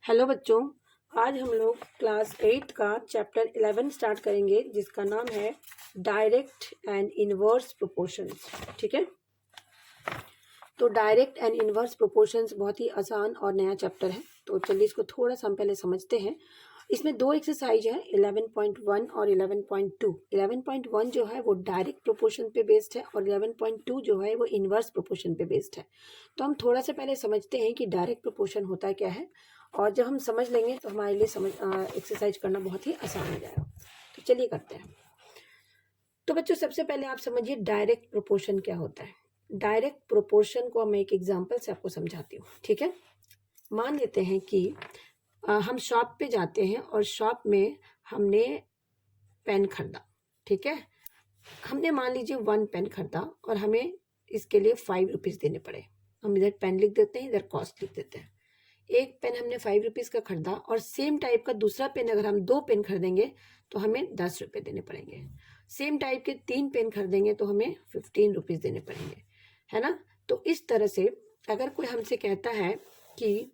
Hello बच्चों, आज हम लोग क्लास 8 का चैप्टर 11 स्टार्ट करेंगे जिसका नाम है डायरेक्ट एंड इनवर्स प्रोपोर्शंस। ठीक है, तो डायरेक्ट एंड इनवर्स प्रोपोर्शंस बहुत ही आसान और नया चैप्टर है। तो चलिए इसको थोड़ा सा हम पहले समझते हैं। इसमें दो एक्सरसाइज है 11.1 और 11.2। 11.1 जो है वो डायरेक्ट प्रोपोर्शन पे बेस्ड है और 11.2 जो है वो इनवर्स प्रोपोर्शन पे बेस्ड है। तो हम थोड़ा सा पहले समझते हैं कि डायरेक्ट प्रोपोर्शन होता क्या है, और जब हम समझ लेंगे तो हमारे लिए एक्सरसाइज करना बहुत ही आसान हो जाएगा। तो चलिए करते हैं। तो बच्चों सबसे पहले आप समझिए डायरेक्ट प्रोपोर्शन क्या होता है। डायरेक्ट प्रोपोर्शन को मैं एक एग्जांपल से आपको समझाती हूँ। ठीक है, मान लेते हैं कि हम शॉप पे जाते हैं और शॉप में हमने पेन खरीदा। ठीक है, हमने मान लीजिए 1 पेन खरीदा और हमें इसके लिए 5 रुपीज़ देने पड़े। हम इधर पेन लिख देते हैं, इधर कॉस्ट लिख देते हैं। एक पेन हमने 5 रुपीज़ का खरीदा और सेम टाइप का दूसरा पेन अगर हम 2 पेन खरीदेंगे तो हमें 10 रुपये देने पड़ेंगे। सेम टाइप के 3 पेन खरीदेंगे तो हमें 15 रुपीज़ देने पड़ेंगे, है ना। तो इस तरह से अगर कोई हमसे कहता है कि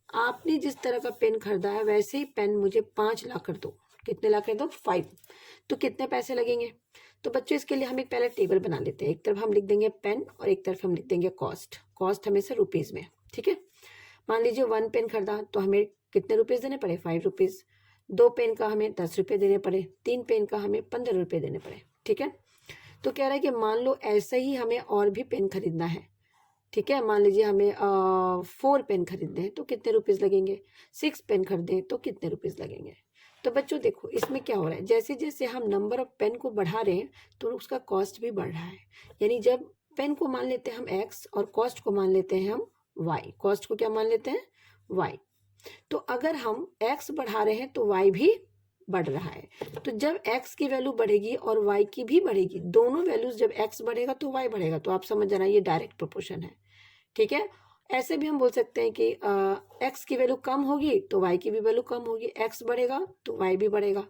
आपने जिस तरह का पेन खरीदा है वैसे ही पेन मुझे 5 ला कर दो, कितने ला कर दो? 5। तो कितने पैसे लगेंगे? तो बच्चों इसके लिए हम एक पहले टेबल बना लेते हैं। एक तरफ हम लिख देंगे पेन और एक तरफ हम लिख देंगे कॉस्ट। कॉस्ट हमेशा रुपीज़ में। ठीक है, मान लीजिए 1 पेन खरीदा तो हमें कितने रुपीज़ देने पड़े? 5 रुपीज़। 2 पेन का हमें 10 रुपये देने पड़े। 3 पेन का हमें 15 रुपये देने पड़े। ठीक है, तो कह रहा है कि मान लो ऐसे ही हमें और भी पेन खरीदना है। ठीक है, मान लीजिए हमें 4 पेन खरीदने हैं तो कितने रुपीज़ लगेंगे? 6 पेन खरीदें तो कितने रुपीज़ लगेंगे? तो बच्चों देखो इसमें क्या हो रहा है, जैसे जैसे हम नंबर ऑफ पेन को बढ़ा रहे हैं तो उसका कॉस्ट भी बढ़ रहा है। यानी जब पेन को मान लेते हैं हम x और कॉस्ट को मान लेते हैं हम y। कॉस्ट को क्या मान लेते हैं? y। तो अगर हम x बढ़ा रहे हैं तो y भी बढ़ रहा है। तो जब x की वैल्यू बढ़ेगी और y की भी बढ़ेगी, दोनों वैल्यूज जब x बढ़ेगा तो y बढ़ेगा। तो आप समझ जाना ये डायरेक्ट प्रोपोर्शन है। ठीक है, ऐसे भी हम बोल सकते हैं कि x की वैल्यू कम होगी तो y की भी वैल्यू कम होगी। x बढ़ेगा तो y भी बढ़ेगा,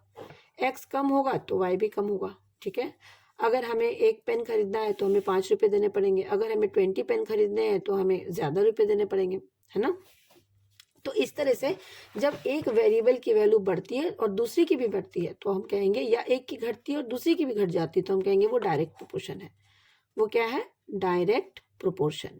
x कम होगा तो y भी कम होगा। ठीक है, अगर हमें 1 पेन खरीदना है तो हमें 5 रुपये देने पड़ेंगे। अगर हमें 20 पेन खरीदने हैं तो हमें ज़्यादा रुपये देने पड़ेंगे, है ना। तो इस तरह से जब एक वेरिएबल की वैल्यू बढ़ती है और दूसरी की भी बढ़ती है तो हम कहेंगे, या एक की घटती है और दूसरी की भी घट जाती है तो हम कहेंगे वो डायरेक्ट प्रोपोर्शन है। वो क्या है? Direct proportion.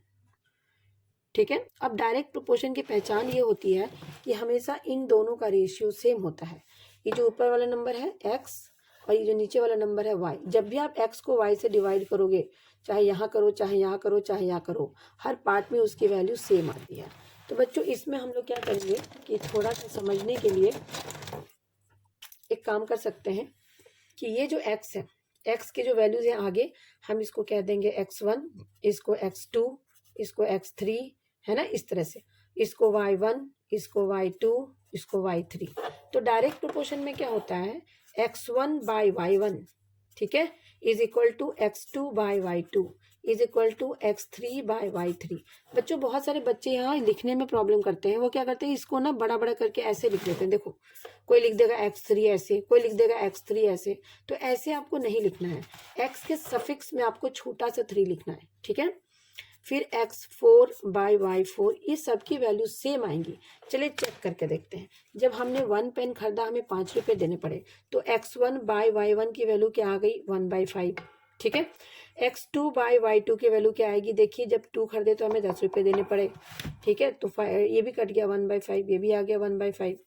ठीक है, अब डायरेक्ट प्रोपोर्शन की पहचान ये होती है कि हमेशा इन दोनों का रेशियो सेम होता है। ये जो ऊपर वाला नंबर है x और ये जो नीचे वाला नंबर है y, जब भी आप x को y से डिवाइड करोगे, चाहे यहाँ करो चाहे यहाँ करो चाहे यहाँ करो, हर पार्ट में उसकी वैल्यू सेम आती है। तो बच्चों इसमें हम लोग क्या करेंगे कि थोड़ा सा समझने के लिए एक काम कर सकते हैं कि ये जो x है, x के जो वैल्यूज हैं आगे, हम इसको कह देंगे x1, इसको x2, इसको x3, है ना। इस तरह से इसको y1, इसको y2, इसको y3। तो डायरेक्ट प्रोपोर्शन में क्या होता है? x1 बाई y1, ठीक है, is equal to x2 by y2 is equal to x3 by y3। बच्चों बहुत सारे बच्चे यहाँ लिखने में प्रॉब्लम करते हैं। वो क्या करते हैं, इसको ना बड़ा बड़ा करके ऐसे लिख देते हैं। देखो कोई लिख देगा x3 ऐसे, कोई लिख देगा x3 ऐसे। तो ऐसे आपको नहीं लिखना है। x के सफिक्स में आपको छोटा सा 3 लिखना है। ठीक है, फिर x4 बाई y4, ये सब की वैल्यू सेम आएंगी। चलिए चेक करके देखते हैं। जब हमने 1 पेन खरीदा हमें 5 रुपये देने पड़े तो x1 बाई y1 की वैल्यू क्या आ गई? 1/5। ठीक है, x2 बाई y2 की वैल्यू क्या आएगी? देखिए जब 2 खरीदे तो हमें 10 रुपये देने पड़े। ठीक है, तो ये भी कट गया 1/5, ये भी आ गया 1/5।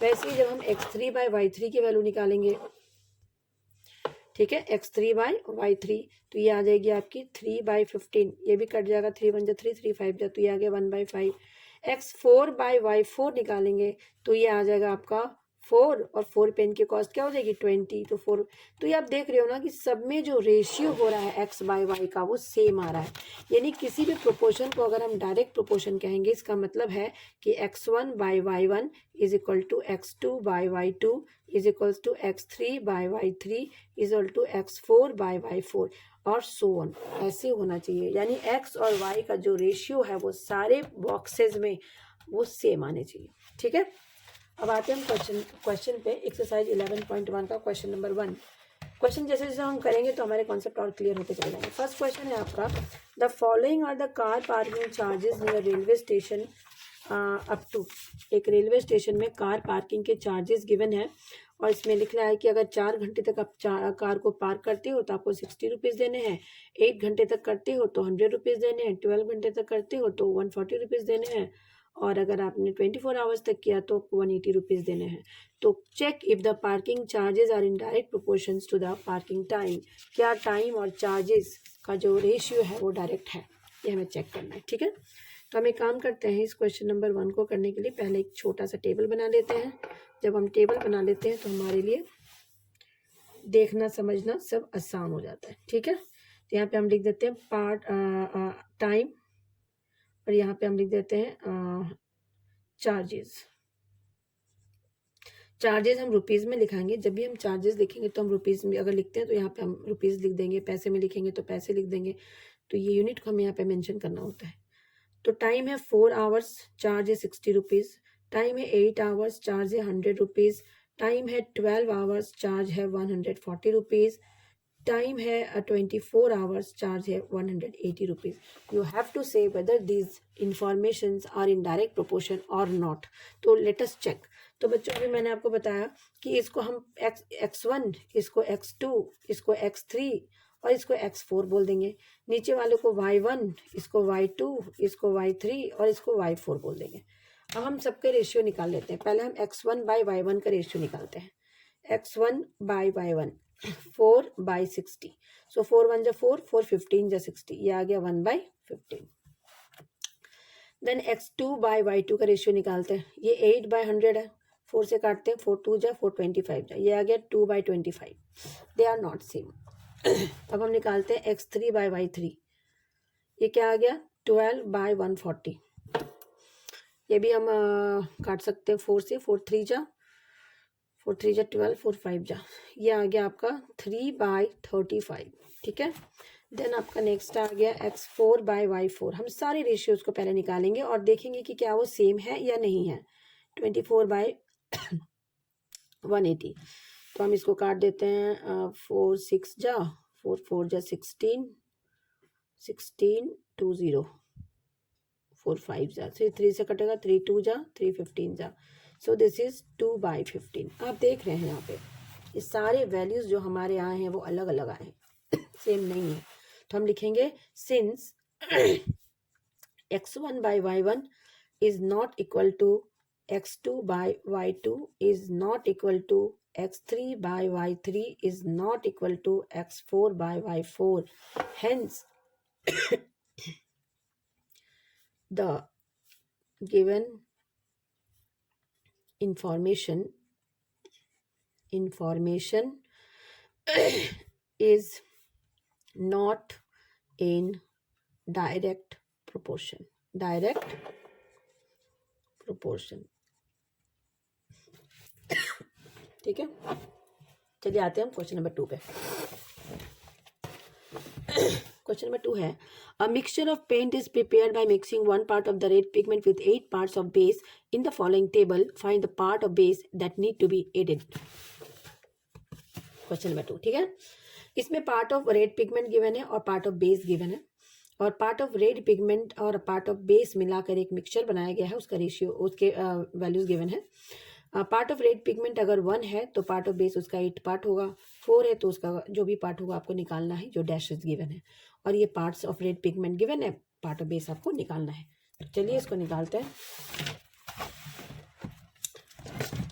वैसे ही जब हम x3 बाई y3 की वैल्यू निकालेंगे, ठीक है, x3 बाई y3, तो ये आ जाएगी आपकी 3/15। ये भी कट जाएगा, 3 1 जा 3, 3 5 जा, तो ये आ गया 1/5। x4 बाई y4 निकालेंगे तो ये आ जाएगा आपका 4, और 4 पेन की कॉस्ट क्या हो जाएगी? 20। तो 4, तो ये आप देख रहे हो ना कि सब में जो रेशियो हो रहा है x बाई y का वो सेम आ रहा है। यानी किसी भी प्रोपोर्शन को अगर हम डायरेक्ट प्रोपोर्शन कहेंगे, इसका मतलब है कि x1 by y1 is equal to x2 by y2 is equal to x3 by y3 is equal to x4 by y4 और सो ऑन। ऐसे होना चाहिए, यानी x और y का जो रेशियो है वो सारे बॉक्सेस में वो सेम आने चाहिए। ठीक है, अब आते हैं हम क्वेश्चन पे। एक्सरसाइज 11.1 का क्वेश्चन नंबर 1। क्वेश्चन जैसे जैसे हम करेंगे तो हमारे कॉन्सेप्ट और क्लियर होते चले जाएंगे। फर्स्ट क्वेश्चन है आपका, the following are the car parking charges near railway station up to, एक रेलवे स्टेशन में कार पार्किंग के चार्जेस गिवन है और इसमें लिख रहा है कि अगर 4 घंटे तक आप कार को पार्क करते हो तो आपको 60 रुपीज़ देने हैं, 8 घंटे तक करते हो तो 100 रुपीज़ देने हैं, 12 घंटे तक करते हो तो 140 रुपीज़ देने हैं, और अगर आपने 24 आवर्स तक किया तो 180 रुपीज़ देने हैं। तो check if the parking charges are in direct proportions to the parking time, क्या टाइम और चार्जेस का जो रेशियो है वो डायरेक्ट है, ये हमें चेक करना है। ठीक है, तो हम एक काम करते हैं, इस क्वेश्चन नंबर 1 को करने के लिए पहले एक छोटा सा टेबल बना लेते हैं। जब हम टेबल बना लेते हैं तो हमारे लिए देखना समझना सब आसान हो जाता है। ठीक है, तो यहाँ पे हम लिख देते हैं पार्ट टाइम और यहाँ पे हम लिख देते हैं चार्जेस। चार्जेस हम रुपीज़ में लिखाएंगे, जब भी हम चार्जेस लिखेंगे तो हम रुपीज़ में अगर लिखते हैं तो यहाँ पे हम रुपीज़ लिख देंगे, पैसे में लिखेंगे तो पैसे लिख देंगे, तो ये यूनिट को हमें यहाँ पे मेंशन करना होता है। तो टाइम है 4 आवर्स, चार्ज है 60 रुपीज़। टाइम है 8 आवर्स, चार्ज है 100 रुपीज़। टाइम है 12 आवर्स, चार्ज है 140 रुपीज़। टाइम है 24 आवर्स, चार्ज है 180 rupees. You have to say whether these informations are in direct proportion और नॉट। तो लेट अस चेक। तो बच्चों अभी मैंने आपको बताया कि इसको हम x1, इसको x2, इसको x3 और इसको x4 बोल देंगे। नीचे वाले को y1, इसको y2, इसको y3 और इसको y4 बोल देंगे। अब हम सबके रेशियो निकाल लेते हैं। पहले हम x1 बाई y1 का रेशियो निकालते हैं। x1 बाई y1 4 बाई 60, सो 4 1 जा 4, 4 15 जा 60, ये आ गया 1 by 15। Then x2 by y2 का रेशियो निकालते हैं। ये 8 बाई 100 है, 4 से काटते हैं, 4 2 जा 4 25 जा, ये आ गया 2 by 25। They are not same. अब हम निकालते हैं x3 बाई y3, ये क्या आ गया 12 बाई 140। ये भी हम काट सकते हैं 4 से, 4 3 जा 12, 4 5 जा, ये आ गया आपका 3 बाई 35। ठीक है, देन आपका नेक्स्ट आ गया x4 बाई y4। हम सारे रेशियोज को पहले निकालेंगे और देखेंगे कि क्या वो सेम है या नहीं है। 24 बाई 180, तो हम इसको काट देते हैं, 4 6 जा 4 4 जा 16 16 2 0, 4 5 जा 3 से कटेगा, 3 2 जा 3 15 जा, सो दिस इज 2 बाई 15। आप देख रहे हैं यहाँ पे ये सारे वैल्यूज जो हमारे आए हैं वो अलग अलग आए हैं, सेम नहीं है। तो हम लिखेंगे since x1 by y1 is not equal to x2 by y2 is not equal to x3 by y3 is not equal to x4 by y4, hence the given information is not in direct proportion। ठीक है, चलिए आते हैं हम question number 2 पे। Question number 2 है, a mixture of paint is prepared by mixing 1 part of the red pigment with 8 parts of base in the following table, find the part of base that need to be added। Question number 2, ठीक है, इसमें part of red pigment given है और part of base given है, और part of red pigment और part of base मिलाकर एक मिक्सचर बनाया गया है, उसका रेशियो उसके वैल्यूज गिवन है। पार्ट ऑफ रेड पिगमेंट अगर 1 है तो पार्ट ऑफ बेस उसका 8 पार्ट होगा, 4 है तो उसका जो भी पार्ट होगा आपको निकालना है जो डैशेस गिवन है, और ये parts of red pigment given है, पार्ट ऑफ बेस आपको निकालना है। तो चलिए इसको निकालते हैं।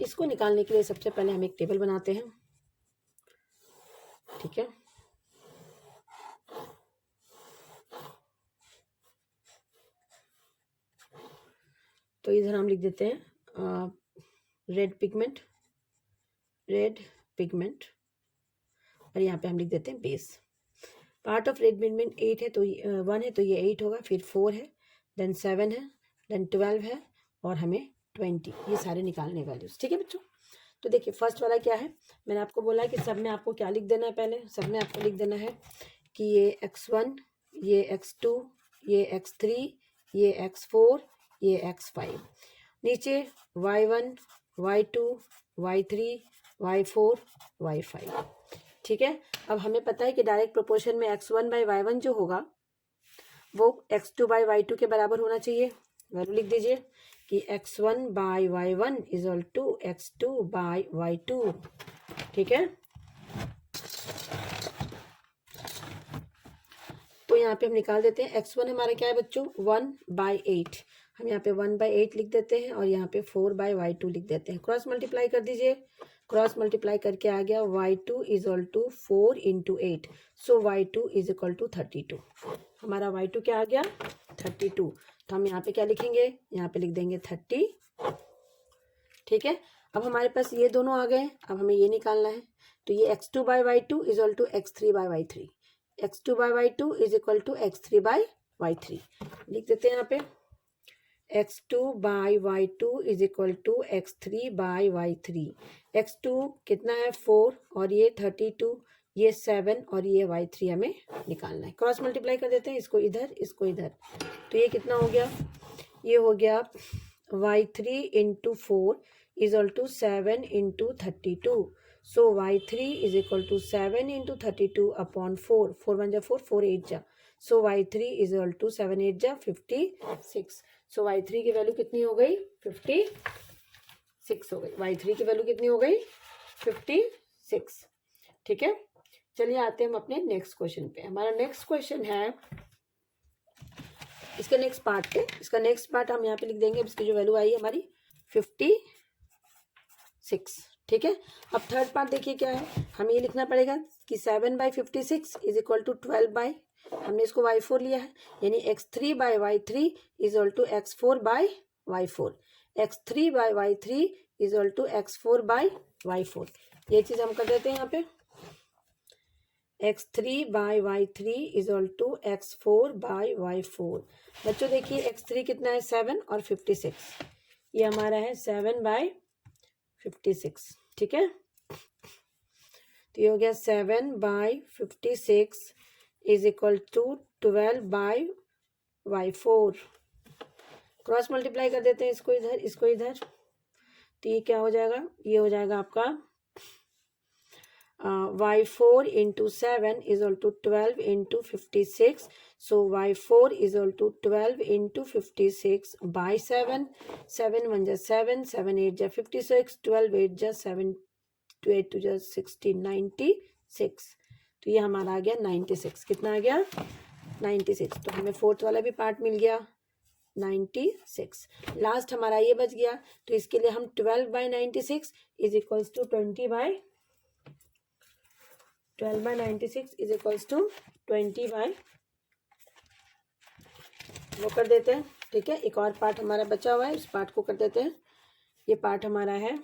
इसको निकालने के लिए सबसे पहले हम एक टेबल बनाते हैं। ठीक है, तो इधर हम लिख देते हैं रेड पिगमेंट और यहाँ पे हम लिख देते हैं base. Part of red pigment 8 है तो 1 है तो ये 8 होगा, फिर 4 है, देन 7 है, देन 12 है और हमें 20, ये सारे निकालने वैल्यूज। ठीक है बच्चों, तो देखिए फर्स्ट वाला क्या है, मैंने आपको बोला है कि सब में आपको क्या लिख देना है, पहले सब में आपको लिख देना है कि ये x1, ये x2, ये x3, ये x4, ये x5, नीचे y1, y2, y3, y4, y5। ठीक है, अब हमें पता है कि डायरेक्ट प्रोपोर्शन में x1 बाई y1 जो होगा वो x2 बाई y2 के बराबर होना चाहिए, वैल्यू लिख दीजिए। कि x1 by y1 equal to x2 by y2, ठीक है। तो यहाँ पे हम निकाल देते हैं x1 हमारा क्या है बच्चों 1/8, हम यहाँ पे 1/8 लिख देते हैं और यहाँ पे 4/y2 लिख देते हैं। क्रॉस मल्टीप्लाई कर दीजिए, क्रॉस मल्टीप्लाई करके आ गया y2 equal to 4 × 8, so y2 is equal to 32। हमारा y2 क्या आ गया 32, तो हम यहाँ पे क्या लिखेंगे, यहाँ पे लिख देंगे 30, ठीक है। अब हमारे पास ये दोनों आ गए, अब हमें ये निकालना है, तो ये x2/y2 equal to x3/y3, x2/y2 is equal to x3/y3 लिख देते हैं यहाँ पे। x2/y2 is equal to x3/y3, x2 कितना है 4 और ये 32, ये 7 और ये y3 हमें निकालना है। क्रॉस मल्टीप्लाई कर देते हैं, इसको इधर इसको इधर, तो ये कितना हो गया, ये हो गया y3 × 4 equal to 7 × 32, so y3 is equal to 7 × 32 upon 4, 4 1 जा 4, 4 8 जा, सो y3 इज इक्वल टू 7 8 जा 56, सो y3 की वैल्यू कितनी हो गई 56 हो गई, y3 की वैल्यू कितनी हो गई 56, ठीक है। चलिए आते हैं हम अपने नेक्स्ट क्वेश्चन पे। हमारा नेक्स्ट क्वेश्चन है, इसका नेक्स्ट पार्ट पे, इसका नेक्स्ट पार्ट हम यहाँ पे लिख देंगे, इसकी जो वैल्यू आई है हमारी 56, ठीक है। अब थर्ड पार्ट देखिए क्या है, हमें ये लिखना पड़ेगा कि 7/56 इज इक्वल टू 12 हमने इसको y4 लिया है, यानी x3/y3 is equal to x4/y4, x3/y3 is equal to x4/y4, ये चीज हम कर देते हैं यहाँ पे, x3/y3 is equal to x4/y4। बच्चों देखिए x3 कितना है 7 और 56, ये हमारा है 7/56, ठीक है। तो ये हो गया 7/56 is equal to 12/y4। Cross multiply कर देते हैं इसको इधर इसको इधर, तो ये क्या हो जाएगा, ये हो जाएगा आपका y4 × 7 is equal to 12 × 56, so y4 is equal to 12 × 56 by 7, 7 1 जा 7, 7 8 जा 56, 12 8 जा 7, 2 8 2 जा 16, 96, तो ये हमारा आ गया 96, कितना आ गया 96, तो हमें फोर्थ वाला भी पार्ट मिल गया 96, लास्ट हमारा ये बच गया, तो इसके लिए हम 12/96 is equals to 12/96 is equals to 20 by वो कर देते हैं, ठीक है। एक और पार्ट हमारा बचा हुआ है, उस पार्ट को कर देते हैं, ये पार्ट हमारा है,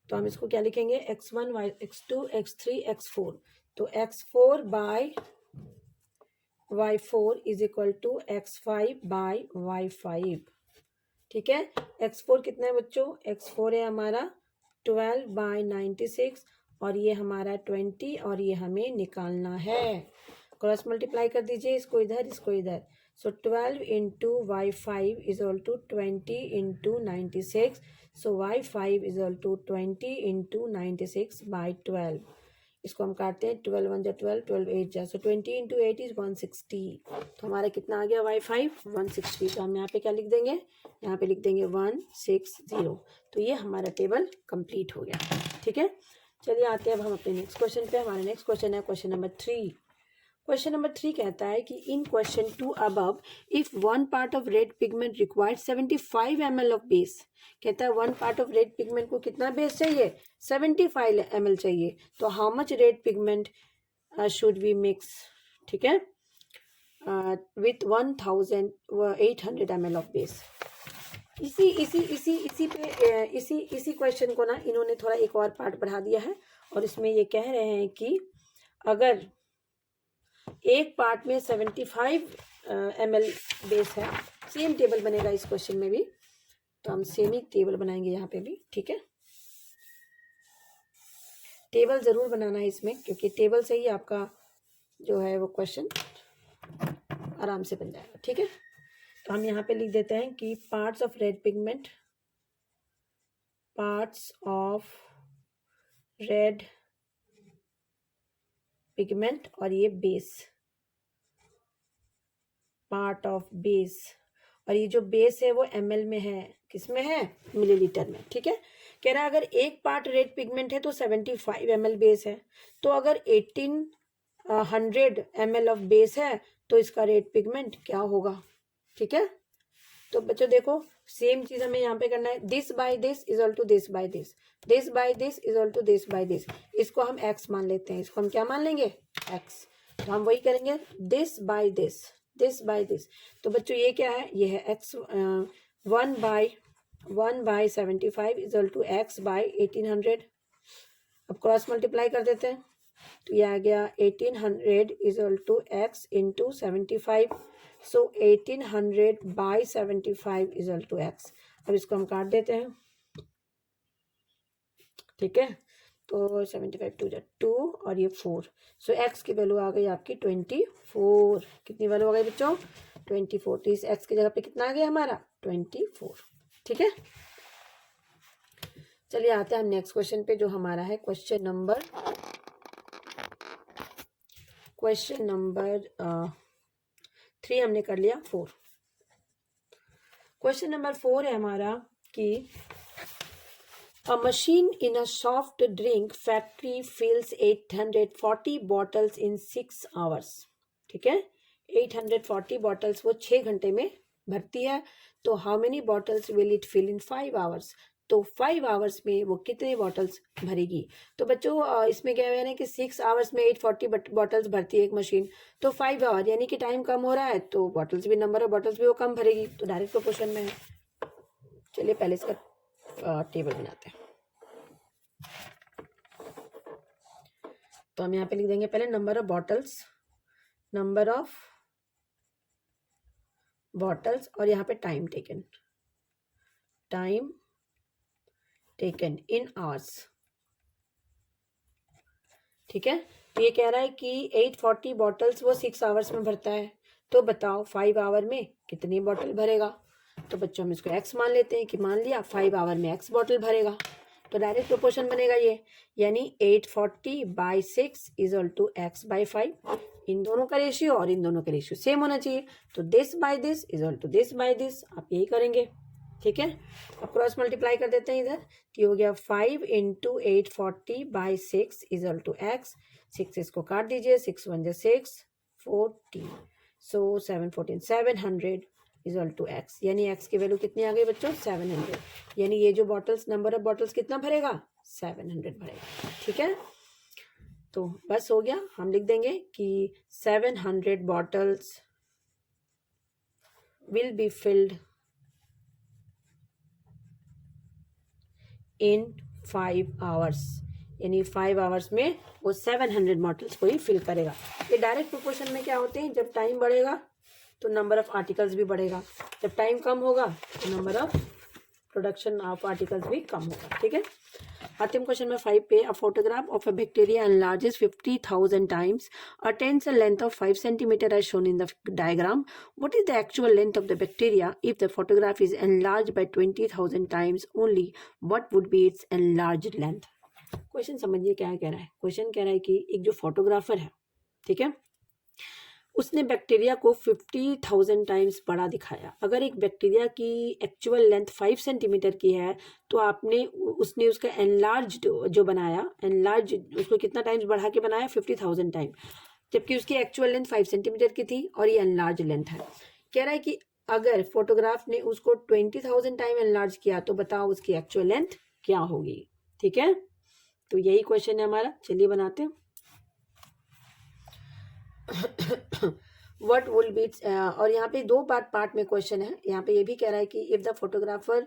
तो हम इसको क्या लिखेंगे x1 x2 x3 x4, तो x4/y4 is equal to x5/y5, ठीक है। x4 कितना है बच्चों, x4 है हमारा 12/96 और ये हमारा 20 और ये हमें निकालना है। क्रॉस मल्टीप्लाई कर दीजिए इसको इधर इसको इधर, so 12 × y5 is equal to 20 × 96, so y5 is equal to 20 × 96 by 12, इसको हम काटते हैं, 12 1 जा 12, 12 8 जा, सो 20 × 8 इज 160, तो हमारा कितना आ गया y5 160, तो हम यहाँ पे क्या लिख देंगे, यहाँ पे लिख देंगे 160, तो ये हमारा टेबल कंप्लीट हो गया, ठीक है। चलिए आते हैं अब हम अपने नेक्स्ट क्वेश्चन पे। हमारा नेक्स्ट क्वेश्चन है क्वेश्चन नंबर 3। क्वेश्चन नंबर 3 कहता है कि in question 2 above if one part of red pigment required 75 ml of base, कहता है one part of red pigment को कितना बेस चाहिए 75 ml चाहिए, तो how much red pigment should we mix, ठीक है, विथ 1800 ml ऑफ बेस। इसी क्वेश्चन को ना इन्होंने थोड़ा एक और पार्ट बढ़ा दिया है और इसमें ये कह रहे हैं कि अगर एक पार्ट में 75 ml बेस है, सेम टेबल बनेगा इस क्वेश्चन में भी, तो हम सेम ही टेबल बनाएंगे यहाँ पे भी, ठीक है। टेबल जरूर बनाना है इसमें, क्योंकि टेबल से ही आपका जो है वो क्वेश्चन आराम से बन जाएगा, ठीक है। तो हम यहाँ पे लिख देते हैं कि parts of red pigment, parts of red pigment और ये बेस, पार्ट ऑफ बेस और ये जो बेस है वो ml में है, किस में है, मिलीलीटर में। ठीक है, कह रहा है अगर 1 पार्ट रेड पिगमेंट है तो 75 ml बेस है, तो अगर 1800 ml ऑफ बेस है तो इसका रेड पिगमेंट क्या होगा। ठीक है, तो बच्चों देखो सेम चीज हमें यहाँ पे करना है, this by this is all to this by this, this by this is all to this by this, इसको हम x मान लेते हैं, इसको हम क्या मान लेंगे, x। तो हम वही करेंगे, this by this, this by this. तो बच्चों ये क्या है, ये है x 1/1/75 is all to x by 1800। अब क्रॉस मल्टीप्लाई कर देते हैं, तो ये आ गया 1800 is all to x into 75। So 1800 by 75 is all to x। अब इसको हम काट देते हैं। ठीक है, तो 75 टू 2 और ये 4। सो x की वैल्यू आ गई आपकी 24। कितनी वैल्यू आ गई बच्चों, 24। तो इस x की जगह पे कितना आ गया हमारा, 24। ठीक है, चलिए आते हैं हम नेक्स्ट क्वेश्चन पे, जो हमारा है क्वेश्चन नंबर 3 हमने कर लिया। 4 क्वेश्चन नंबर 4 है हमारा कि a machine in a soft drink factory fills 840 bottles in 6 hours. ठीक है, 840 बॉटल्स वो 6 घंटे में भरती है। तो how many bottles will it fill in 5 hours. तो 5 आवर्स में वो कितने बॉटल्स भरेगी। तो बच्चों इसमें क्या है ना कि 6 आवर्स में 840 बॉटल्स भरती है एक मशीन, तो 5 आवर यानी कि टाइम कम हो रहा है, तो बॉटल्स भी, नंबर ऑफ बॉटल्स भी वो कम भरेगी, तो डायरेक्ट प्रोपोर्शन में है। चलिए पहले इसका टेबल बनाते हैं। तो हम यहाँ पे लिख देंगे पहले number of bottles, number of bottles, और यहाँ पे time taken, time taken in hours. ठीक है, तो ये कह रहा है कि 840 बॉटल्स वो 6 आवर्स में भरता है, तो बताओ 5 आवर में कितनी बॉटल भरेगा। तो बच्चों हम इसको x मान लेते हैं कि मान लिया 5 आवर में x बॉटल भरेगा, तो डायरेक्ट प्रोपोर्शन बनेगा ये, यानी 840 by 6 is all to x by 5। इन दोनों का रेशियो और इन दोनों का रेशियो सेम होना चाहिए, तो this by this is all to this by this, आप यही करेंगे। ठीक है, अब क्रॉस मल्टीप्लाई कर देते हैं इधर, तो हो गया 5 into 840 by 6 is all to x। 6 इसको काट दीजिए, 6 1 जा 6 40, सो 7 14 700 इज ऑल टू x, यानी x की वैल्यू कितनी आ गई बच्चों, 700। यानी ये जो बॉटल्स, नंबर ऑफ बॉटल्स कितना भरेगा, 700 भरेगा। ठीक है, तो बस हो गया, हम लिख देंगे कि 700 bottles will be filled in 5 hours, यानी 5 आवर्स में वो 700 बॉटल्स को ही फिल करेगा। ये डायरेक्ट प्रोपोर्शन में क्या होते हैं, जब टाइम बढ़ेगा तो नंबर ऑफ आर्टिकल्स भी बढ़ेगा, जब टाइम कम होगा तो number of production of articles भी कम होगा। ठीक है, आते हैं क्वेश्चन नंबर 5 पे। A photograph of a bacteria enlarges 50,000 times, attains a length of 5 centimeter as shown in the diagram. What is the actual length of the bacteria if the photograph is enlarged by 20,000 times only? What would be its enlarged length? Question समझिए क्या कह रहा है। Question कह रहा है कि एक जो फोटोग्राफर है, ठीक है, उसने बैक्टीरिया को 50,000 टाइम्स बड़ा दिखाया। अगर एक बैक्टीरिया की एक्चुअल लेंथ 5 सेंटीमीटर की है, तो आपने उसने उसका एनलार्ज जो बनाया, एनलार्ज उसको कितना टाइम्स बढ़ा के बनाया, 50,000 टाइम, जबकि उसकी एक्चुअल लेंथ 5 सेंटीमीटर की थी और ये एनलार्ज लेंथ है। कह रहा है कि अगर फोटोग्राफ ने उसको 20,000 टाइम एनलार्ज किया तो बताओ उसकी एक्चुअल लेंथ क्या होगी। ठीक है, तो यही क्वेश्चन है हमारा, चलिए बनाते हैं। व्हाट विल बी, और यहाँ पे 2 पार्ट में क्वेश्चन है। यहाँ पे ये भी कह रहा है कि if the photographer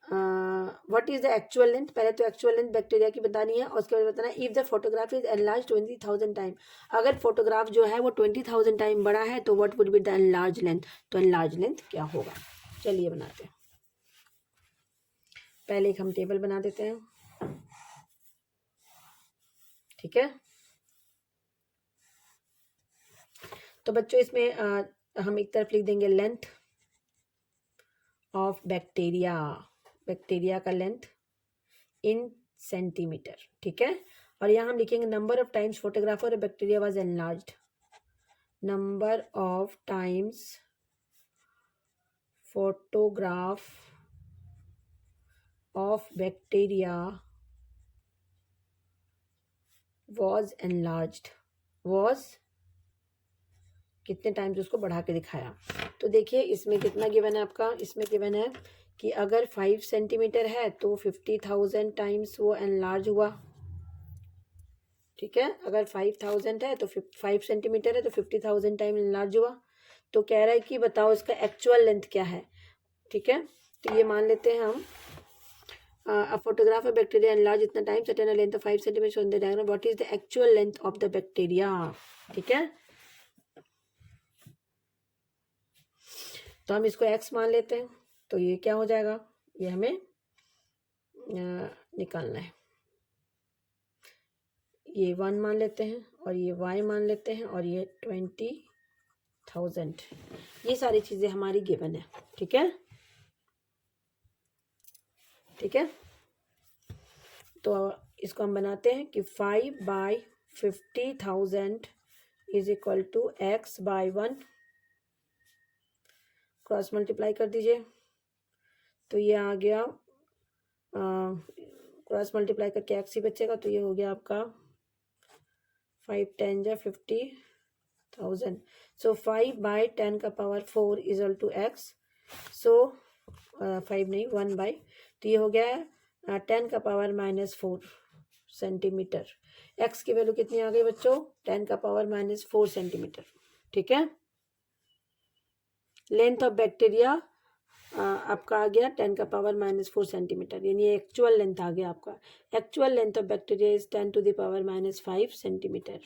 what is the actual length, पहले तो एक्चुअल लेंथ बैक्टीरिया की बतानी है और उसके बाद बताना है if the photograph is enlarge 20,000 time. अगर फोटोग्राफ जो है वो 20,000 टाइम बड़ा है तो what would be the enlarge length, तो एनलार्ज लेंथ क्या होगा। चलिए बनाते हैं, पहले एक हम टेबल बना देते हैं। ठीक है, तो बच्चों इसमें हम एक तरफ लिख देंगे लेंथ ऑफ बैक्टीरिया, बैक्टीरिया का लेंथ इन सेंटीमीटर। ठीक है, और यहाँ हम लिखेंगे number of times photographer bacteria was enlarged, number of times photograph of bacteria was enlarged, was कितने टाइम्स उसको बढ़ा के दिखाया। तो देखिए इसमें कितना गिवन है आपका, इसमें गिवन है कि अगर 5 सेंटीमीटर है तो 50,000 टाइम्स वो एनलार्ज हुआ, ठीक है। अगर 5,000 है तो 5 सेंटीमीटर है तो 50,000 टाइम एनलार्ज हुआ। तो कह रहा है कि बताओ इसका एक्चुअल लेंथ क्या है, ठीक है। तो ये मान लेते हैं हम, a photograph of bacteria enlarged इतना time at a length of 5 centimeters on the diagram, what is the actual length of the bacteria, ठीक है। तो हम इसको x मान लेते हैं, तो ये क्या हो जाएगा, ये हमें निकालना है। ये 1 मान लेते हैं और ये y मान लेते हैं और ये 20,000, ये सारी चीज़ें हमारी गिवन है, ठीक है, ठीक है। तो इसको हम बनाते हैं कि 5/50,000 is equal to x/1, cross multiply कर दीजिए। तो ये आ गया, क्रॉस मल्टीप्लाई करके x ही बचेगा, तो ये हो गया आपका 5 10 जा 50,000। सो 5/10⁴ इज इक्वल टू x। सो 5 नहीं 1/, तो ये हो गया 10⁻⁻4 सेंटीमीटर। x की वैल्यू कितनी आ गई बच्चों, 10⁻⁻4 सेंटीमीटर, ठीक है। लेंथ ऑफ बैक्टीरिया आपका आ गया 10⁻⁻4 सेंटीमीटर, यानी एक्चुअल लेंथ आ गया आपका। Actual length of bacteria is 10⁻⁻5 centimetre.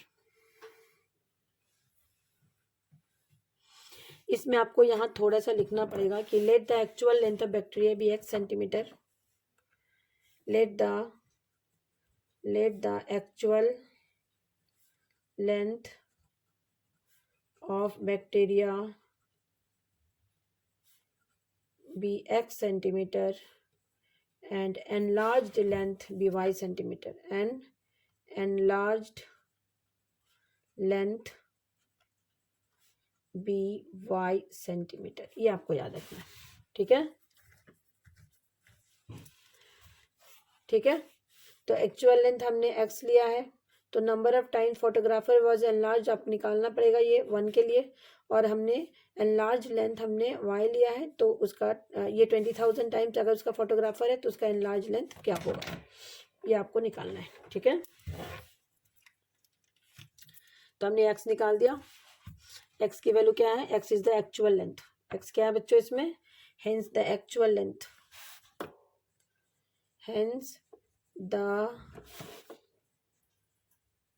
इसमें आपको यहाँ थोड़ा सा लिखना पड़ेगा कि let the actual length of bacteria be x centimetre, let the actual length of bacteria be x centimeter and enlarged length be y centimeter, and enlarged length be y centimeter, ये आपको याद रखना है, ठीक है, ठीक है। तो एक्चुअल लेंथ हमने x लिया है, तो number of time photographer was enlarge आप निकालना पड़ेगा ये 1 के लिए, और हमने एनलार्ज लेंथ हमने y लिया है, तो उसका ये 20,000 टाइम्स अगर उसका फोटोग्राफर है तो उसका एनलार्ज लेंथ क्या होगा, ये आपको निकालना है, ठीक है। तो हमने x निकाल दिया, x की वैल्यू क्या है, x is the actual length, x क्या है बच्चों इसमें, hence the actual length, hence the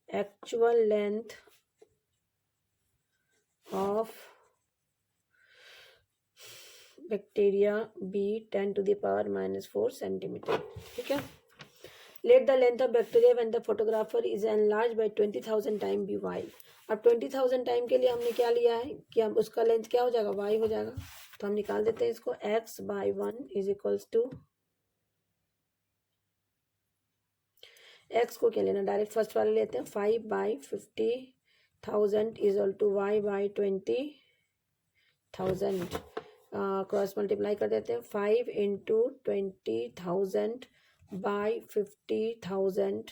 actual length of bacteria be 10⁻⁻4 centimetre, ठीक है। Let the length of bacteria when the photographer is enlarged by 20,000 time be y। अब 20,000 time के लिए हमने क्या लिया है कि हम उसका लेंथ क्या हो जाएगा, y हो जाएगा। तो हम निकाल देते हैं इसको, x/1 is equals to, x को क्या लेना, डायरेक्ट फर्स्ट वाले लेते हैं, 5/50,000 is equal to y/20,000, cross multiply कर देते हैं, 5 × 20,000/50,000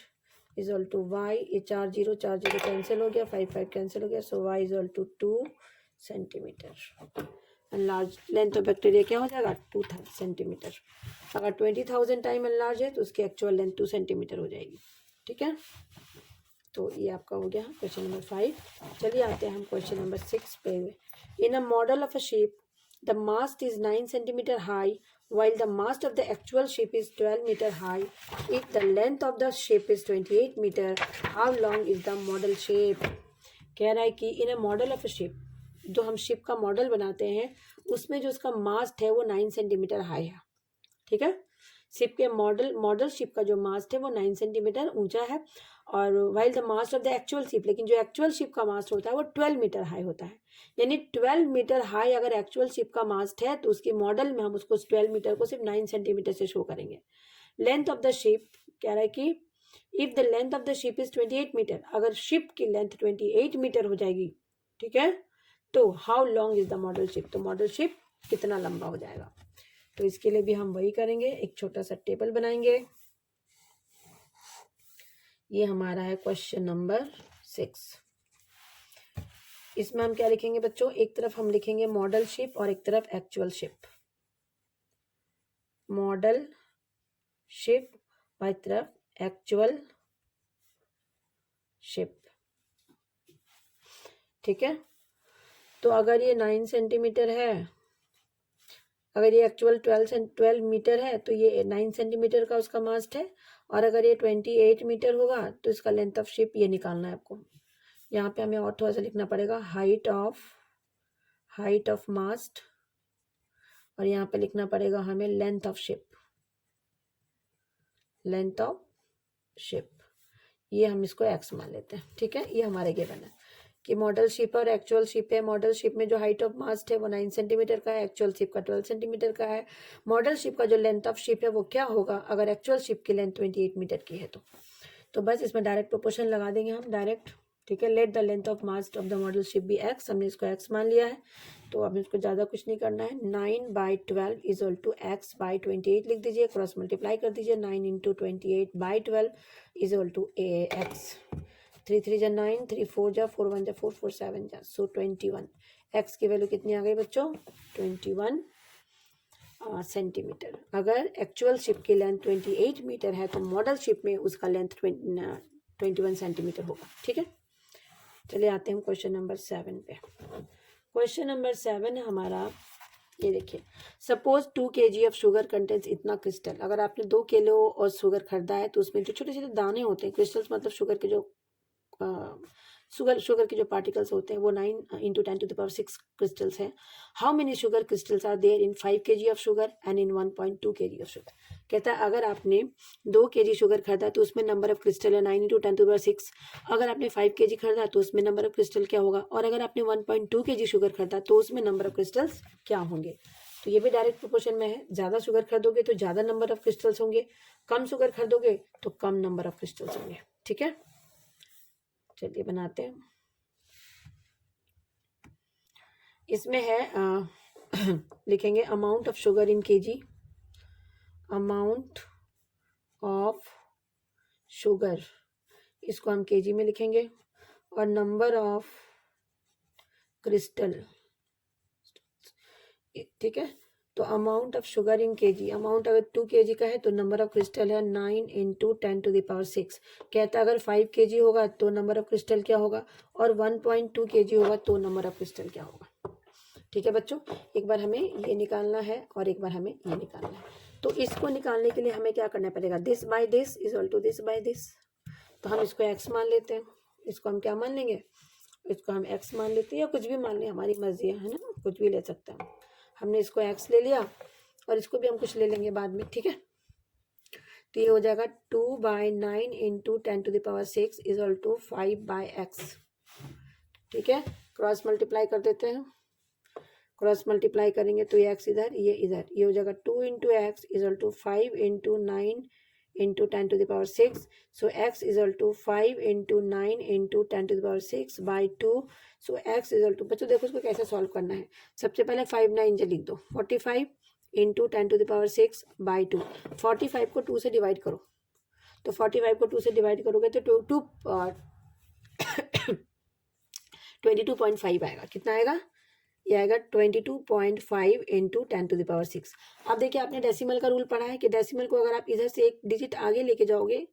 इज इक्वल टू y, ये 4 0 कैंसिल हो गया, 5 5 कैंसिल हो गया, so y is equal to 2 centimetre. Enlarge length of bacteria क्या हो जाएगा, 2 सेंटीमीटर। अगर 20,000 टाइम एनलार्ज है तो उसकी एक्चुअल लेंथ 2 सेंटीमीटर हो जाएगी, ठीक है। तो ये आपका हो गया क्वेश्चन नंबर 5। चलिए आते हैं हम क्वेश्चन नंबर 6 पे। In a model of a ship the mast is 9 centimetre high while the mast of the actual ship is 12 meter high. If the length of the ship is 28 meter, how long is the model shape? कह रहा है कि in a model of a ship, जो हम ship का model बनाते हैं उसमें जो उसका मास्ट है वो 9 सेंटीमीटर हाई है, ठीक है। शिप के मॉडल शिप का जो मास्ट है वो 9 सेंटीमीटर ऊंचा है, और while the mast of the actual ship, लेकिन जो एक्चुअल शिप का मास्ट होता है वो 12 मीटर हाई होता है। यानी 12 मीटर हाई अगर एक्चुअल शिप का मास्ट है तो उसके मॉडल में हम उसको 12 मीटर को सिर्फ 9 सेंटीमीटर से शो करेंगे। लेंथ ऑफ द शिप कह रहा है कि if the length of the ship is 28 metre, अगर शिप की लेंथ 28 मीटर हो जाएगी, ठीक है, तो how long is the model ship, तो मॉडल शिप कितना लंबा हो जाएगा। तो इसके लिए भी हम वही करेंगे, एक छोटा सा टेबल बनाएंगे। ये हमारा है क्वेश्चन नंबर 6। इसमें हम क्या लिखेंगे बच्चों, एक तरफ हम लिखेंगे मॉडल शिप और एक तरफ एक्चुअल शिप। मॉडल शिप और एक तरफ एक्चुअल शिप, ठीक है। तो अगर ये 9 सेंटीमीटर है, अगर ये एक्चुअल 12 मीटर है तो ये 9 सेंटीमीटर का उसका मास्ट है, और अगर ये 28 मीटर होगा तो इसका लेंथ ऑफ शिप ये निकालना है आपको। यहाँ पे हमें और थोड़ा सा लिखना पड़ेगा हाइट ऑफ मास्ट, और यहाँ पे लिखना पड़ेगा हमें लेंथ ऑफ शिप। ये हम इसको एक्स मान लेते हैं, ठीक है। ये हमारे गिवन है कि मॉडल शिप और एक्चुअल शिप है। मॉडल शिप में जो हाइट ऑफ मास्ट है वो 9 सेंटीमीटर का है, एक्चुअल शिप का 12 सेंटीमीटर का है। मॉडल शिप का जो लेंथ ऑफ शिप है वो क्या होगा अगर एक्चुअल शिप की लेंथ 28 मीटर की है तो बस इसमें डायरेक्ट प्रोपोर्शन लगा देंगे हम डायरेक्ट, ठीक है। Let the length of mast of the model ship be X, हमने इसको एक्स मान लिया है। तो अब इसको ज़्यादा कुछ नहीं करना है। 9/12 is equal to X by 28 लिख दीजिए, क्रॉस मल्टीप्लाई कर दीजिए। 9 × 28/12 इज इक्वल टू एक्स। 3 3 जा 9, 3 4 जा 4 1 जा 4 4 7 जा, सो 21। एक्स की वैल्यू कितनी आ गई बच्चों, 21 सेंटीमीटर। अगर एक्चुअल शिप की लेंथ 28 मीटर है तो मॉडल शिप में उसका लेंथ 21 सेंटीमीटर होगा, ठीक है। चलिए आते हैं क्वेश्चन नंबर 7 पे। क्वेश्चन नंबर 7 है हमारा, ये देखिए, suppose 2 kg of sugar contents इतना क्रिस्टल। अगर आपने 2 किलो और शुगर खरीदा है तो उसमें जो छोटे छोटे दाने होते हैं, क्रिस्टल्स मतलब शुगर के जो शुगर के जो पार्टिकल्स होते हैं वो 9 × 10⁶ क्रिस्टल्स हैं। How many sugar crystals are there in 5 kg of sugar and in 1.2 kg of sugar. कहता है अगर आपने 2 kg शुगर खरीदा तो उसमें नंबर ऑफ क्रिस्टल है 9 × 10⁶। अगर आपने 5 kg खरीदा तो उसमें नंबर ऑफ क्रिस्टल क्या होगा, और अगर आपने 1.2 kg शुगर खरीदा तो उसमें नंबर ऑफ क्रिस्टल्स क्या होंगे। तो ये भी डायरेक्ट प्रोपोर्शन में है। ज़्यादा शुगर खरीदोगे तो ज़्यादा नंबर ऑफ क्रिस्टल्स होंगे, कम शुगर खरीदोगे तो कम नंबर ऑफ क्रिस्टल्स होंगे, ठीक है। चलिए बनाते हैं। इसमें है लिखेंगे amount of sugar in KG, amount of sugar इसको हम केजी में लिखेंगे, और नंबर ऑफ क्रिस्टल, ठीक है। तो amount of sugar in KG, amount अगर 2 kg का है तो नंबर ऑफ क्रिस्टल है 9 × 10⁶। कहता है अगर 5 kg होगा तो नंबर ऑफ क्रिस्टल क्या होगा, और 1.2 kg होगा तो नंबर ऑफ क्रिस्टल क्या होगा, ठीक है बच्चों। एक बार हमें ये निकालना है और एक बार हमें ये निकालना है। तो इसको निकालने के लिए हमें क्या करना पड़ेगा, this by this is equal to this by this. तो हम इसको एक्स मान लेते हैं, इसको हम क्या मान लेंगे, इसको हम एक्स मान लेते हैं, या कुछ भी मान लें, हमारी मर्जी है ना, कुछ भी ले सकते हैं। हमने इसको एक्स ले लिया और इसको भी हम कुछ ले लेंगे बाद में, ठीक है। तो ये हो जाएगा 2/9 × 10⁶ इज इक्वल टू 5/x, ठीक है। क्रॉस मल्टीप्लाई कर देते हैं, क्रॉस मल्टीप्लाई करेंगे तो ये एक्स इधर ये इधर, ये हो जाएगा 2 × x is equal to 5 × 9 × 10⁶। So x is equal to 5 × 9 × 10⁶ by 2। So x is equal to, बच्चों देखो इसको कैसे सॉल्व करना है। सबसे पहले 5 9 लिख दो, 45 × 10⁶ बाई 2। 45 को 2 से डिवाइड करो, तो 45 को 2 से डिवाइड करोगे तो 22.5 आएगा। कितना आएगा, ये आएगा 22.5 × 10⁶। अब देखिए आपने डेसिमल का रूल पढ़ा है कि डेसिमल को अगर आप इधर से एक डिजिट आगे लेके जाओगे,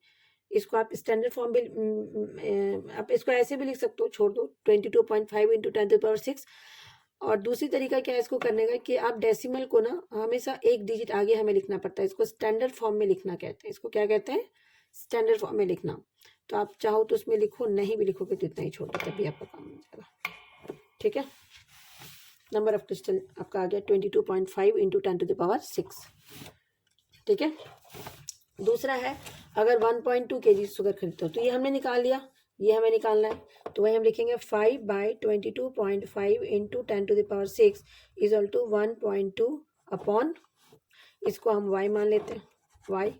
इसको आप स्टैंडर्ड फॉर्म भी, आप इसको ऐसे भी लिख सकते हो, छोड़ दो 22.5 × 10⁶। और दूसरी तरीका क्या है इसको करने का कि आप डेसिमल को ना हमेशा एक डिजिट आगे हमें लिखना पड़ता है, इसको स्टैंडर्ड फॉर्म में लिखना कहते हैं। इसको क्या कहते हैं, स्टैंडर्ड फॉर्म में लिखना। तो आप चाहो तो उसमें लिखो, नहीं भी लिखोगे तो इतना ही छोड़ दो, तभी आपका काम हो जाएगा, ठीक है। नंबर ऑफ क्रिस्टल आपका आ गया 22.5 × 10⁶, ठीक है। दूसरा है अगर 1.2 kg शुगर खरीदते हो, तो ये हमने निकाल लिया, ये हमें निकालना है। तो वही हम लिखेंगे 5/22.5 × 10⁶ इज इक्वल टू 1.2 अपॉन, इसको हम y मान लेते हैं, y।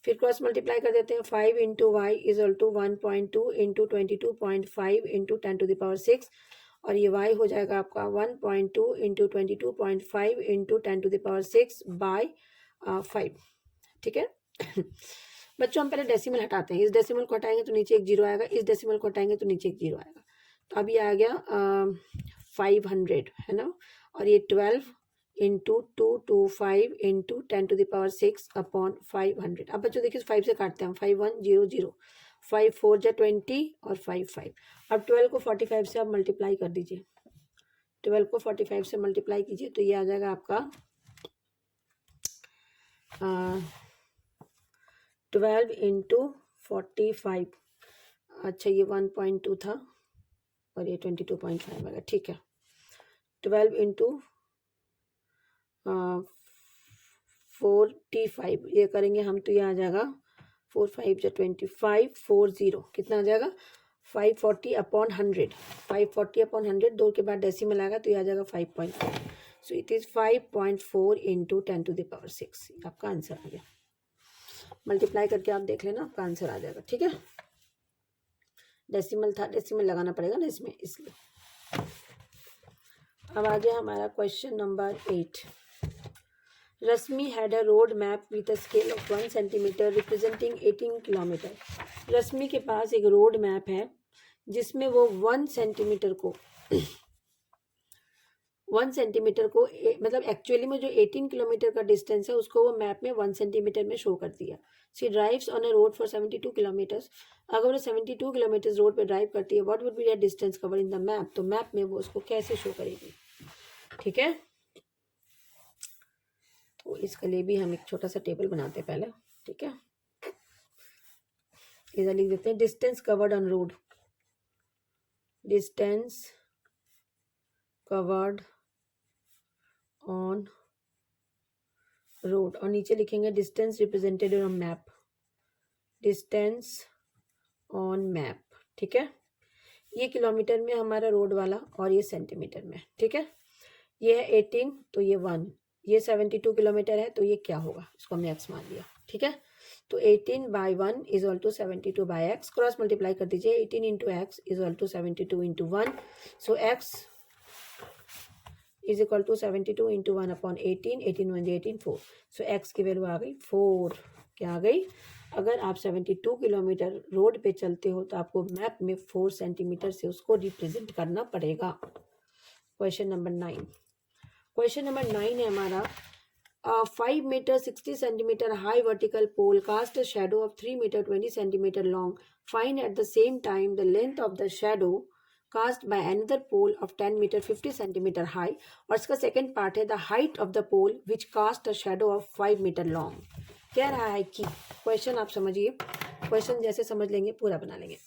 फिर क्रॉस मल्टीप्लाई कर देते हैं, 5 × y इज इक्वल टू 1.2 × 22.5 × 10⁶। और ये y हो जाएगा आपका 1.2 इंटू 22.5 इंटू 10⁶ बाय 5। ठीक है बच्चों हम पहले डेसिमल हटाते हैं। इस डेसिमल को हटाएंगे तो नीचे एक जीरो आएगा, इस डेसिमल को हटाएंगे तो नीचे एक जीरो आएगा। तो अब ये आ गया 500 है ना, और ये 12 इंटू 225 इंटू 10⁶ अपॉन 500। अब बच्चों देखिए 5 से काटते हैं हम, 5100, 5 4 जा 20 और 5 5। अब 12 को 45 से आप मल्टीप्लाई कर दीजिए, 12 को 45 से मल्टीप्लाई कीजिए तो ये आ जाएगा आपका 12 इंटू 45। अच्छा ये 1.2 था और ये 22.5 आ गया। ठीक है 12 इंटू 45 ये करेंगे हम तो ये आ जाएगा 4 5 जा 25 40 कितना आ जाएगा 540 अपॉन 100। 540 अपॉन 100 2 के बाद डेसिमल आएगा तो ये आ जाएगा 5.4। सो इट इज़ 5.4 इंटू 10⁶ आपका आंसर आ गया। मल्टीप्लाई करके आप देख लेना आपका आंसर आ जाएगा। ठीक है डेसिमल था, डेसिमल लगाना पड़ेगा ना इसमें, इसलिए। अब आ गया हमारा question number 8। Rashmi had a road map with a scale of 1 centimetre representing 18 kilometre. Rashmi के पास एक रोड मैप है जिसमें वो 1 सेंटीमीटर को 1 सेंटीमीटर को मतलब एक्चुअली में जो 18 किलोमीटर का डिस्टेंस है उसको वो मैप में 1 सेंटीमीटर में शो कर दिया। She drives on a road for 72 kilometres. अगर वो 72 किलोमीटर रोड पे ड्राइव करती है, what would be the distance cover in the map. तो मैप में वो उसको कैसे शो करेगी। ठीक है तो इसके लिए भी हम एक छोटा सा टेबल बनाते हैं पहले। ठीक है इधर लिख देते हैं distance covered on road, distance covered on road, और नीचे लिखेंगे distance represented on map, distance on map. ठीक है ये किलोमीटर में हमारा रोड वाला और ये सेंटीमीटर में। ठीक है ये है 18 तो ये 1, ये 72 किलोमीटर है तो ये क्या होगा, इसको हमने x मान लिया। ठीक है तो 18 by 1 is all to 72 by X, cross multiply कर दीजिए 18 into X is all to 72 into 1। So x is equal to 72 into 1 upon 18, 18 1 18 4। So x की वैल्यू आ गई 4। क्या आ गई, अगर आप 72 किलोमीटर रोड पे चलते हो तो आपको मैप में 4 सेंटीमीटर से उसको रिप्रेजेंट करना पड़ेगा। Question number 9। क्वेश्चन नंबर 9 है हमारा 5 metre 60 centimetre high vertical pole cast a shadow of 3 metre 20 centimetre long. Find at the same time the length of the shadow cast by another pole of 10 metre 50 centimetre high. और इसका second part है the height of the pole which cast a shadow of 5 metre long. कह रहा है कि question आप समझिए, question जैसे समझ लेंगे पूरा बना लेंगे।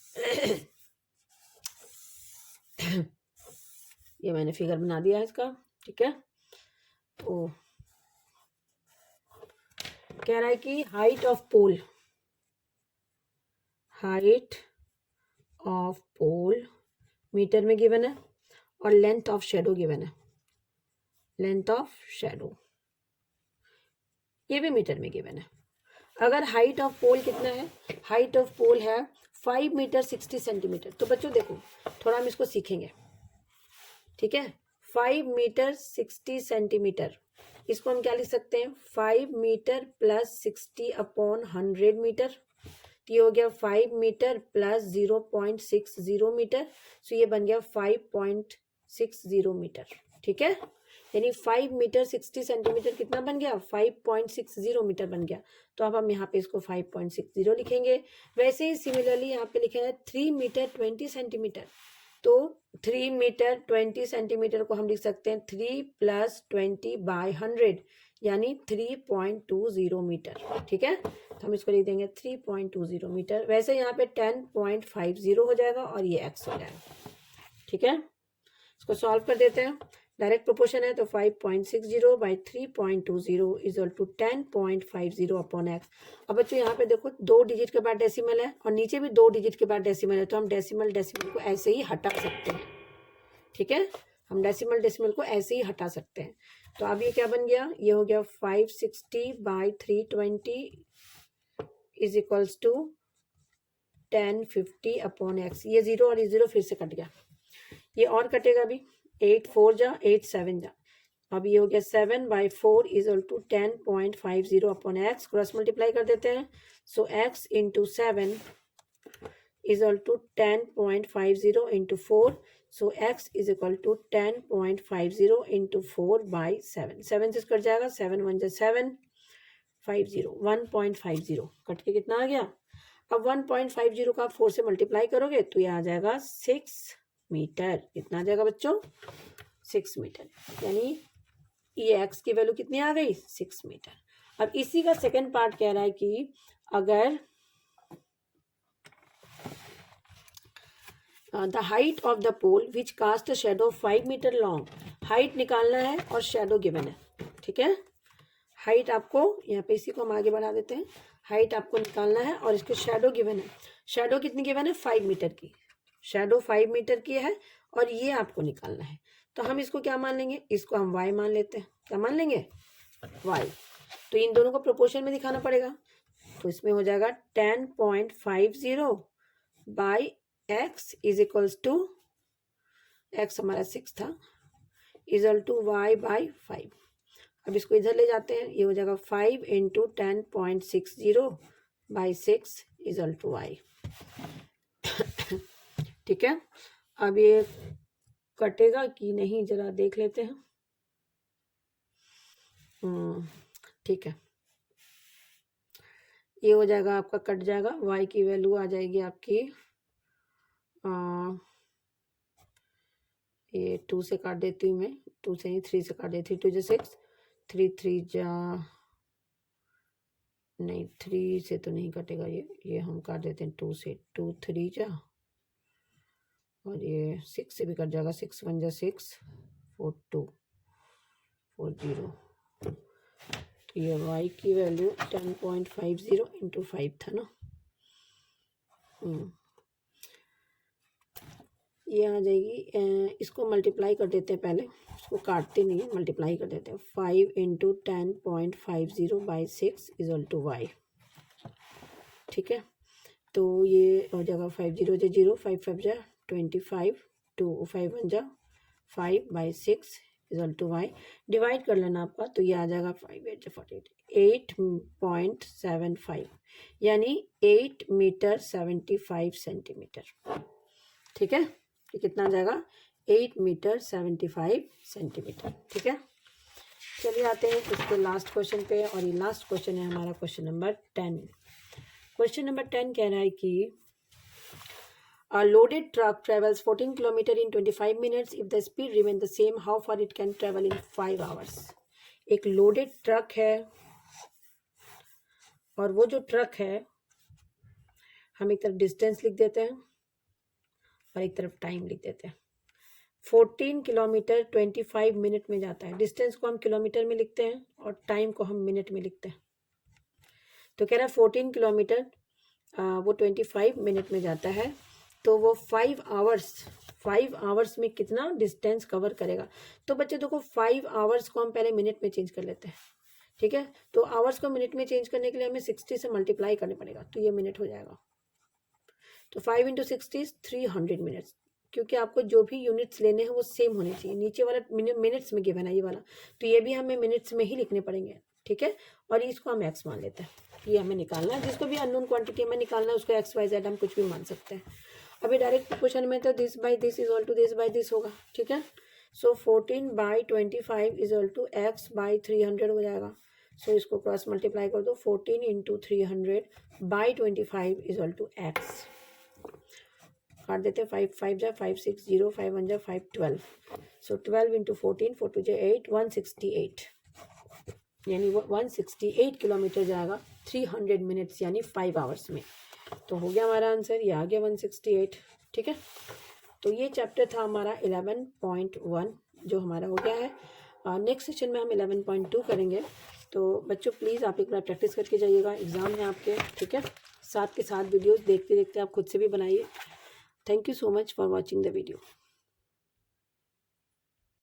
ये मैंने फिगर बना दिया है इसका। ठीक है तो कह रहा है कि height of pole, height of pole metre में गिवन है और लेंथ ऑफ शेडो गिवन है, लेंथ ऑफ शेडो ये भी मीटर में गिवन है। अगर हाइट ऑफ पोल कितना है, हाइट ऑफ पोल है 5 मीटर 60 सेंटीमीटर। तो बच्चों देखो थोड़ा हम इसको सीखेंगे। ठीक है 5 मीटर 60 सेंटीमीटर, इसको हम क्या लिख सकते हैं 5 मीटर प्लस 60 अपॉन 100 मीटर। तो ये हो गया 5 मीटर प्लस 0.60 मीटर। सो ये बन गया 5.60 मीटर। ठीक है यानी 5 मीटर 60 सेंटीमीटर कितना बन गया 5.60 मीटर बन गया। तो अब हम यहाँ पे इसको 5.60 लिखेंगे। वैसे ही सिमिलरली यहाँ पे लिखा है 3 मीटर 20 सेंटीमीटर। तो 3 मीटर 20 सेंटीमीटर को हम लिख सकते हैं 3 प्लस 20 बाई 100 यानी 3.20 मीटर। ठीक है तो हम इसको लिख देंगे 3.20 मीटर। वैसे यहाँ पे 10.50 हो जाएगा और ये x हो जाएगा। ठीक है इसको सॉल्व कर देते हैं। डायरेक्ट प्रोपोर्शन है तो 5.60 by 3.20 is equal to 10.50 upon X. अब बच्चों यहाँ पे देखो 2 डिजिट के बाद डेसिमल है और नीचे भी 2 डिजिट के बाद डेसिमल है, तो हम डेसिमल को ऐसे ही हटा सकते हैं। ठीक है हम डेसिमल को ऐसे ही हटा सकते हैं। तो अब ये क्या बन गया, ये हो गया 560 by 320 is equals to 1050 upon X. ये 0 और ये 0 फिर से कट गया। ये और कटेगा भी, 8 4 जा 8 7 जा, अब ये हो गया 7/4 equal to 10.50 upon X, cross multiply कर देते हैं। So x into 7 equal to 10.50 into 4, so x is equal to 10.50 into 4/7, 7 से कट जाएगा, 7 1 जा 7 50 1.50 कट के कितना आ गया। अब 1.50 का 4 से मल्टीप्लाई करोगे तो ये आ जाएगा 6 मीटर। कितना आ जाएगा बच्चों, 6 मीटर, यानी ये x की वैल्यू कितनी आ गई, 6 मीटर। अब इसी का सेकंड पार्ट कह रहा है कि अगर the height of the pole which cast a shadow 5 metre long, height निकालना है और शेडो गिवन है, ठीक है। हाइट आपको यहाँ पे, इसी को हम आगे बढ़ा देते हैं, हाइट आपको निकालना है और इसके शेडो गिवन है। शेडो कितनी गिवन है, 5 मीटर की, शेडो 5 मीटर की है और ये आपको निकालना है। तो हम इसको क्या मान लेंगे, इसको हम y मान लेते हैं। क्या मान लेंगे, y। तो इन दोनों को प्रोपोर्शन में दिखाना पड़ेगा, तो इसमें हो जाएगा 10.50 by x is equals to, x हमारा 6 था, इजल टू y बाई 5। अब इसको इधर ले जाते हैं, ये हो जाएगा 5 into 10.60 by 6 equal to y, ठीक है। अब ये कटेगा कि नहीं जरा देख लेते हैं। ठीक है, ये हो जाएगा आपका, कट जाएगा, y की वैल्यू आ जाएगी आपकी, ये 2 से काट देती हूँ मैं, 2 से नहीं 3 से काट देती हूँ, 2 जा 6, 3 3 जा, नहीं 3 से तो नहीं कटेगा ये हम काट देते हैं 2 से, 2 3 जा, और ये 6 से भी कट जाएगा, 6 1 जा 6 4 2 4 0। तो ये y की वैल्यू 10.50 इंटू 5 था ना, ये आ जाएगी। इसको मल्टीप्लाई कर देते हैं, पहले इसको काटते नहीं है, मल्टीप्लाई कर देते हैं। 5 into 10.50 by 6 equal to y, ठीक है। तो ये हो जाएगा 5 0 जा 0, 5 5 जा 25, 2 5 1 जा 5 by 6 equal to y। Divide कर लेना आपका, तो ये आ जाएगा 5 8 जा 48, 8.75, यानी 8 मीटर 75 सेंटीमीटर, ठीक है। ये कितना आ जाएगा, 8 मीटर 75 सेंटीमीटर, ठीक है। चलिए आते हैं इसके लास्ट क्वेश्चन पे, और ये लास्ट क्वेश्चन है हमारा क्वेश्चन नंबर 10। क्वेश्चन नंबर 10 कह रहा है कि a loaded truck travels 14 kilometer in 25 minutes. If the speed remain the same, how far it can travel in 5 hours? एक लोडेड ट्रक है, और वो जो ट्रक है, हम एक तरफ डिस्टेंस लिख देते हैं और एक तरफ टाइम लिख देते हैं। 14 किलोमीटर 25 मिनट में जाता है, डिस्टेंस को हम किलोमीटर में लिखते हैं और टाइम को हम मिनट में लिखते हैं। तो कह रहा है 14 किलोमीटर वो 25 मिनट में जाता है, तो वो 5 आवर्स में कितना डिस्टेंस कवर करेगा। तो बच्चे देखो 5 आवर्स को हम पहले मिनट में चेंज कर लेते हैं, ठीक है। तो आवर्स को मिनट में चेंज करने के लिए हमें 60 से मल्टीप्लाई करने पड़ेगा, तो ये मिनट हो जाएगा। तो 5 इंटू 60 300 मिनट्स, क्योंकि आपको जो भी यूनिट्स लेने हैं वो सेम होने चाहिए। नीचे वाला मिनट्स में गिवन है ये वाला, तो ये भी हमें मिनट्स में ही लिखने पड़ेंगे, ठीक है। और इसको हम एक्स मान लेते हैं, ये हमें निकालना है। जिसको भी अननोन क्वांटिटी में निकालना है उसको एक्स वाई जेड हम कुछ भी मान सकते हैं। अभी डायरेक्ट क्वेश्चन में तो this by this is all to this by this होगा, ठीक है। So 14/25 is all to X by 300 हो जाएगा। सो इसको क्रॉस मल्टीप्लाई कर दो, 14 into 300/25 is all to X. काट देते 5 5 जा 5 6 0, 5 1 जा 5 12। सो 12 इंटू 14 4 2 जा 8 168, यानी वो 168 किलोमीटर जाएगा 300 मिनट्स यानी 5 आवर्स में। तो हो गया हमारा आंसर, ये आ गया 168, ठीक है। तो ये चैप्टर था हमारा 11.1 जो हमारा हो गया है। नेक्स्ट सेशन में हम 11.2 करेंगे। तो बच्चों प्लीज़ आप एक बार प्रैक्टिस करके जाइएगा, एग्ज़ाम है आपके, ठीक है। साथ के साथ वीडियोस देखते देखते आप खुद से भी बनाइए। Thank you so much for watching the video.